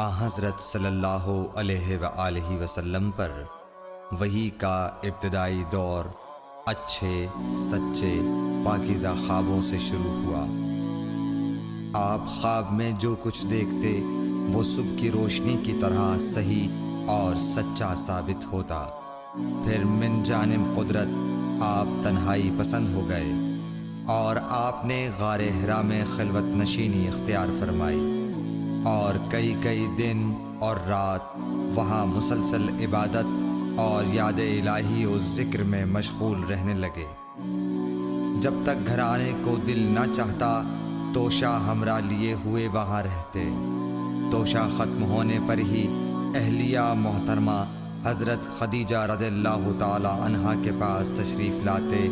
حضرت صلی اللہ علیہ وآلہ وسلم پر وحی کا ابتدائی دور اچھے سچے پاکیزہ خوابوں سے شروع ہوا۔ آپ خواب میں جو کچھ دیکھتے وہ صبح کی روشنی کی طرح صحیح اور سچا ثابت ہوتا۔ پھر من جانب قدرت آپ تنہائی پسند ہو گئے اور آپ نے غار حرا میں خلوت نشینی اختیار فرمائی اور کئی دن اور رات وہاں مسلسل عبادت اور یاد الہی و ذکر میں مشغول رہنے لگے۔ جب تک گھر آنے کو دل نہ چاہتا توشہ ہمراہ لیے ہوئے وہاں رہتے۔ توشہ ختم ہونے پر ہی اہلیہ محترمہ حضرت خدیجہ رضی اللہ تعالی عنہا کے پاس تشریف لاتے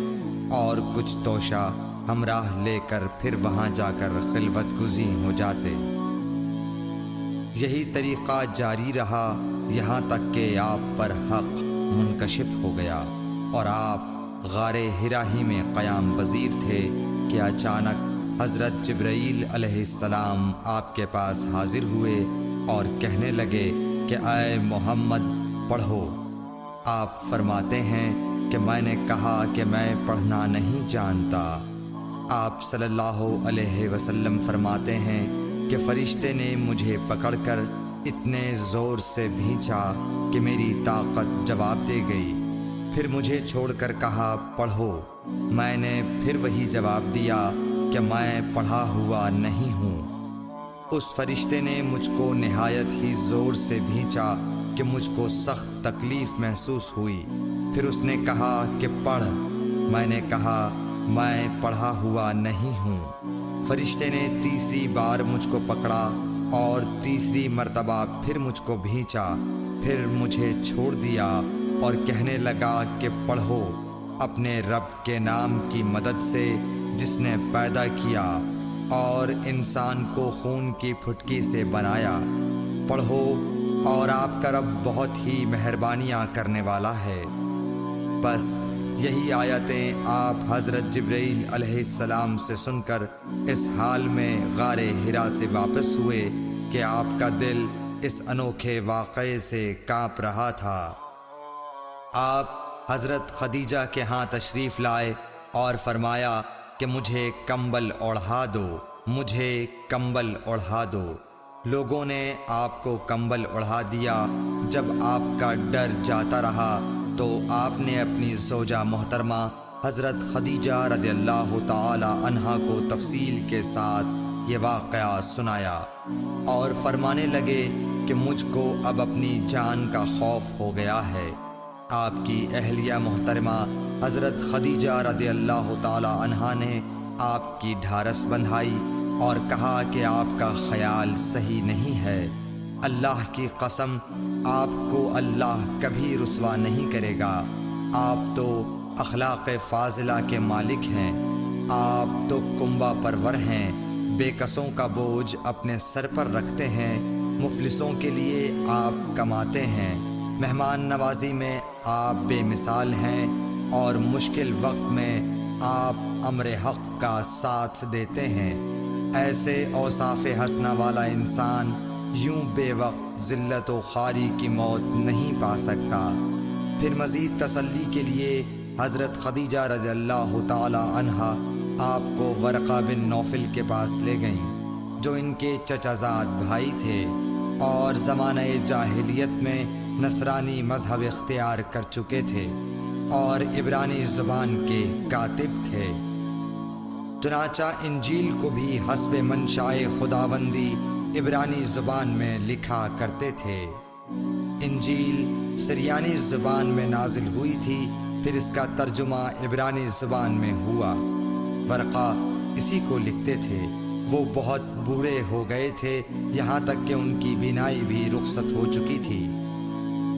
اور کچھ توشہ ہمراہ لے کر پھر وہاں جا کر خلوت گزین ہو جاتے۔ یہی طریقہ جاری رہا یہاں تک کہ آپ پر حق منکشف ہو گیا اور آپ غار حرا ہی میں قیام پذیر تھے کہ اچانک حضرت جبرائیل علیہ السلام آپ کے پاس حاضر ہوئے اور کہنے لگے کہ اے محمد پڑھو۔ آپ فرماتے ہیں کہ میں نے کہا کہ میں پڑھنا نہیں جانتا۔ آپ صلی اللہ علیہ وسلم فرماتے ہیں کہ فرشتے نے مجھے پکڑ کر اتنے زور سے بھینچا کہ میری طاقت جواب دے گئی۔ پھر مجھے چھوڑ کر کہا پڑھو۔ میں نے پھر وہی جواب دیا کہ میں پڑھا ہوا نہیں ہوں۔ اس فرشتے نے مجھ کو نہایت ہی زور سے بھینچا کہ مجھ کو سخت تکلیف محسوس ہوئی۔ پھر اس نے کہا کہ پڑھ۔ میں نے کہا میں پڑھا ہوا نہیں ہوں۔ فرشتے نے تیسری بار مجھ کو پکڑا اور تیسری مرتبہ پھر مجھ کو بھینچا۔ پھر مجھے چھوڑ دیا اور کہنے لگا کہ پڑھو اپنے رب کے نام کی مدد سے جس نے پیدا کیا اور انسان کو خون کی پھٹکی سے بنایا۔ پڑھو اور آپ کا رب بہت ہی مہربانیاں کرنے والا ہے۔ بس یہی آیتیں آپ حضرت جبرائیل علیہ السلام سے سن کر اس حال میں غار حرا سے واپس ہوئے کہ آپ کا دل اس انوکھے واقعے سے کانپ رہا تھا۔ آپ حضرت خدیجہ کے ہاں تشریف لائے اور فرمایا کہ مجھے کمبل اوڑھا دو، مجھے کمبل اوڑھا دو۔ لوگوں نے آپ کو کمبل اوڑھا دیا۔ جب آپ کا ڈر جاتا رہا تو آپ نے اپنی زوجہ محترمہ حضرت خدیجہ رضی اللہ تعالی عنہا کو تفصیل کے ساتھ یہ واقعہ سنایا اور فرمانے لگے کہ مجھ کو اب اپنی جان کا خوف ہو گیا ہے۔ آپ کی اہلیہ محترمہ حضرت خدیجہ رضی اللہ تعالی عنہا نے آپ کی ڈھارس بندھائی اور کہا کہ آپ کا خیال صحیح نہیں ہے۔ اللہ کی قسم آپ کو اللہ کبھی رسوا نہیں کرے گا۔ آپ تو اخلاق فاضلہ کے مالک ہیں۔ آپ تو کنبہ پرور ہیں، بے کسوں کا بوجھ اپنے سر پر رکھتے ہیں، مفلسوں کے لیے آپ کماتے ہیں، مہمان نوازی میں آپ بے مثال ہیں اور مشکل وقت میں آپ امر حق کا ساتھ دیتے ہیں۔ ایسے اوصاف حسنہ والا انسان یوں بے وقت ذلت و خواری کی موت نہیں پا سکتا۔ پھر مزید تسلی کے لیے حضرت خدیجہ رضی اللہ تعالی عنہا آپ کو ورقہ بن نوفل کے پاس لے گئیں جو ان کے چچا زاد بھائی تھے اور زمانہ جاہلیت میں نصرانی مذہب اختیار کر چکے تھے اور عبرانی زبان کے کاتب تھے۔ چنانچہ انجیل کو بھی حسب منشائے خداوندی عبرانی زبان میں لکھا کرتے تھے۔ انجیل سریانی زبان میں نازل ہوئی تھی، پھر اس کا ترجمہ عبرانی زبان میں ہوا۔ ورقہ اسی کو لکھتے تھے۔ وہ بہت بوڑھے ہو گئے تھے، یہاں تک کہ ان کی بینائی بھی رخصت ہو چکی تھی۔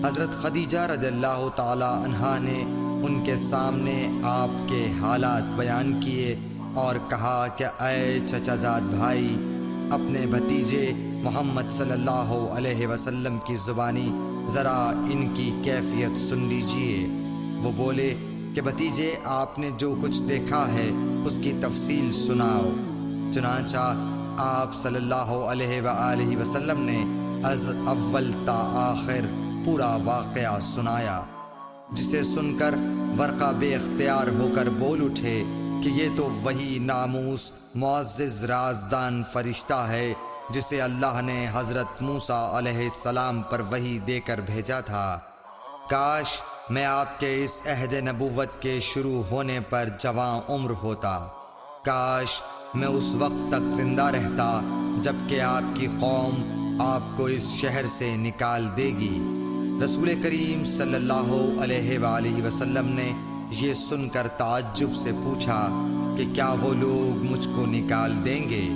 حضرت خدیجہ رضی اللہ تعالی عنہا نے ان کے سامنے آپ کے حالات بیان کیے اور کہا کہ اے چچا زاد بھائی، اپنے بھتیجے محمد صلی اللہ علیہ وسلم کی زبانی ذرا ان کی کیفیت سن لیجئے۔ وہ بولے کہ بھتیجے آپ نے جو کچھ دیکھا ہے اس کی تفصیل سناؤ۔ چنانچہ آپ صلی اللہ علیہ وآلہ وسلم نے از اول تا آخر پورا واقعہ سنایا، جسے سن کر ورقہ بے اختیار ہو کر بول اٹھے کہ یہ تو وہی ناموس معزز رازدان فرشتہ ہے جسے اللہ نے حضرت موسیٰ علیہ السلام پر وحی دے کر بھیجا تھا۔ کاش میں آپ کے اس عہد نبوت کے شروع ہونے پر جواں عمر ہوتا، کاش میں اس وقت تک زندہ رہتا جب کہ آپ کی قوم آپ کو اس شہر سے نکال دے گی۔ رسول کریم صلی اللہ علیہ وآلہ وسلم نے یہ سن کر تعجب سے پوچھا کہ کیا وہ لوگ مجھ کو نکال دیں گے،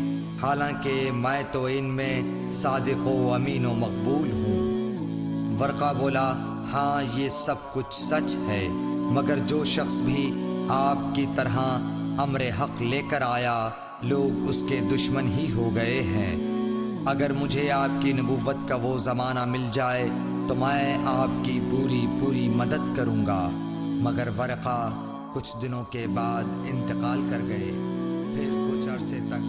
حالانکہ میں تو ان میں صادق و امین و مقبول ہوں۔ ورقہ بولا، ہاں یہ سب کچھ سچ ہے، مگر جو شخص بھی آپ کی طرح امر حق لے کر آیا لوگ اس کے دشمن ہی ہو گئے ہیں۔ اگر مجھے آپ کی نبوت کا وہ زمانہ مل جائے تو میں آپ کی پوری مدد کروں گا، مگر ورقہ کچھ دنوں کے بعد انتقال کر گئے۔ پھر کچھ عرصے تک